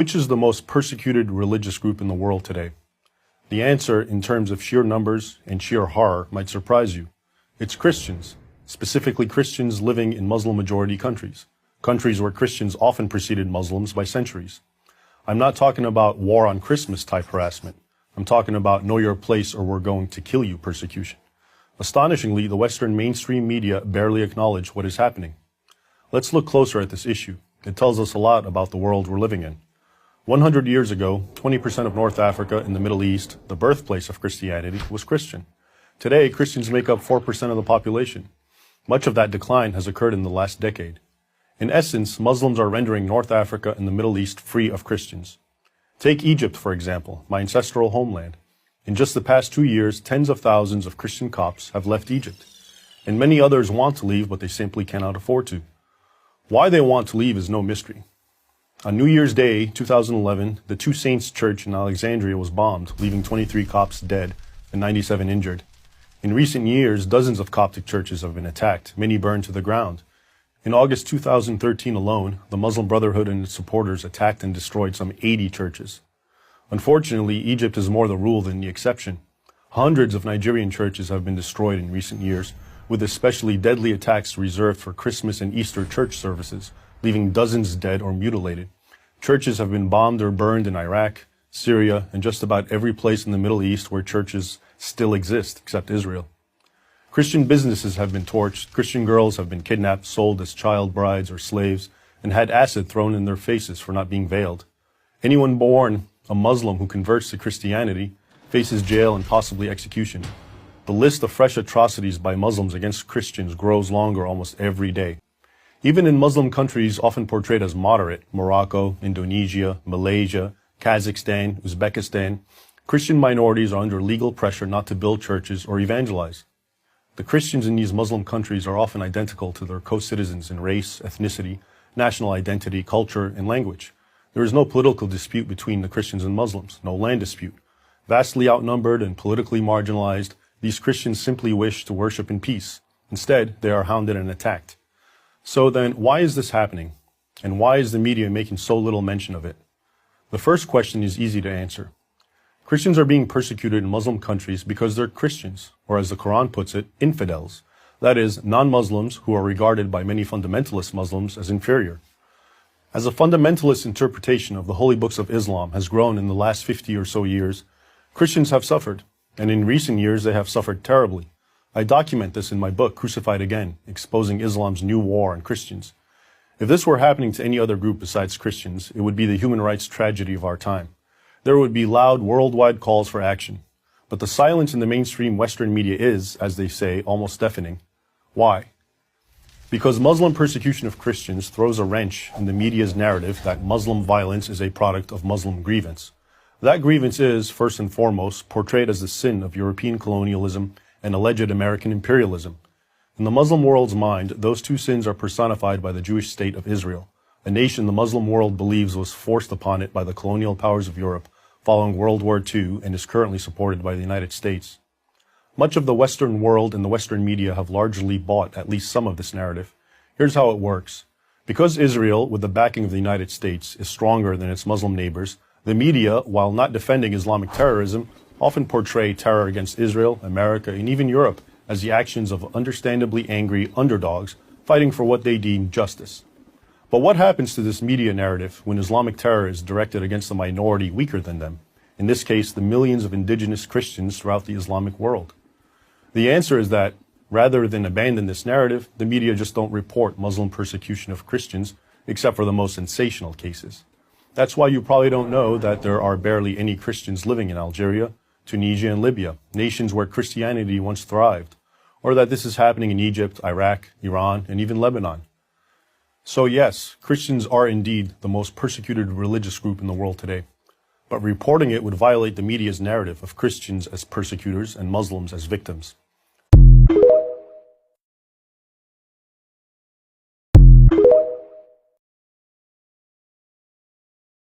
Which is the most persecuted religious group in the world today? The answer, in terms of sheer numbers and sheer horror, might surprise you. It's Christians, specifically Christians living in Muslim-majority countries, countries where Christians often preceded Muslims by centuries. I'm not talking about war on Christmas type harassment. I'm talking about know your place or we're going to kill you persecution. Astonishingly, the Western mainstream media barely acknowledge what is happening. Let's look closer at this issue. It tells us a lot about the world we're living in. 100 years ago, 20% of North Africa and the Middle East, the birthplace of Christianity, was Christian. Today, Christians make up 4% of the population. Much of that decline has occurred in the last decade. In essence, Muslims are rendering North Africa and the Middle East free of Christians. Take Egypt, for example, my ancestral homeland. In just the past 2 years, tens of thousands of Christian Copts have left Egypt. And many others want to leave, but they simply cannot afford to. Why they want to leave is no mystery. On New Year's Day, 2011, the Two Saints Church in Alexandria was bombed, leaving 23 Copts dead and 97 injured. In recent years, dozens of Coptic churches have been attacked, many burned to the ground. In August 2013 alone, the Muslim Brotherhood and its supporters attacked and destroyed some 80 churches. Unfortunately, Egypt is more the rule than the exception. Hundreds of Nigerian churches have been destroyed in recent years, with especially deadly attacks reserved for Christmas and Easter church services, leaving dozens dead or mutilated. Churches have been bombed or burned in Iraq, Syria, and just about every place in the Middle East where churches still exist, except Israel. Christian businesses have been torched, Christian girls have been kidnapped, sold as child brides or slaves, and had acid thrown in their faces for not being veiled. Anyone born a Muslim who converts to Christianity faces jail and possibly execution. The list of fresh atrocities by Muslims against Christians grows longer almost every day. Even in Muslim countries often portrayed as moderate, Morocco, Indonesia, Malaysia, Kazakhstan, Uzbekistan, Christian minorities are under legal pressure not to build churches or evangelize. The Christians in these Muslim countries are often identical to their co-citizens in race, ethnicity, national identity, culture, and language. There is no political dispute between the Christians and Muslims, no land dispute. Vastly outnumbered and politically marginalized, these Christians simply wish to worship in peace. Instead, they are hounded and attacked. So then, why is this happening? And why is the media making so little mention of it? The first question is easy to answer. Christians are being persecuted in Muslim countries because they're Christians, or as the Quran puts it, infidels. That is, non-Muslims who are regarded by many fundamentalist Muslims as inferior. As a fundamentalist interpretation of the holy books of Islam has grown in the last 50 or so years, Christians have suffered, and in recent years they have suffered terribly. I document this in my book, Crucified Again, exposing Islam's new war on Christians. If this were happening to any other group besides Christians, it would be the human rights tragedy of our time. There would be loud worldwide calls for action. But the silence in the mainstream Western media is, as they say, almost deafening. Why? Because Muslim persecution of Christians throws a wrench in the media's narrative that Muslim violence is a product of Muslim grievance. That grievance is, first and foremost, portrayed as the sin of European colonialism and alleged American imperialism. In the Muslim world's mind, those two sins are personified by the Jewish state of Israel, a nation the Muslim world believes was forced upon it by the colonial powers of Europe following World War II and is currently supported by the United States. Much of the Western world and the Western media have largely bought at least some of this narrative. Here's how it works. Because Israel, with the backing of the United States, is stronger than its Muslim neighbors, the media, while not defending Islamic terrorism, often portray terror against Israel, America, and even Europe as the actions of understandably angry underdogs fighting for what they deem justice. But what happens to this media narrative when Islamic terror is directed against a minority weaker than them? In this case, the millions of indigenous Christians throughout the Islamic world. The answer is that, rather than abandon this narrative, the media just don't report Muslim persecution of Christians, except for the most sensational cases. That's why you probably don't know that there are barely any Christians living in Algeria, Tunisia, and Libya, nations where Christianity once thrived, or that this is happening in Egypt, Iraq, Iran, and even Lebanon. So yes, Christians are indeed the most persecuted religious group in the world today. But reporting it would violate the media's narrative of Christians as persecutors and Muslims as victims.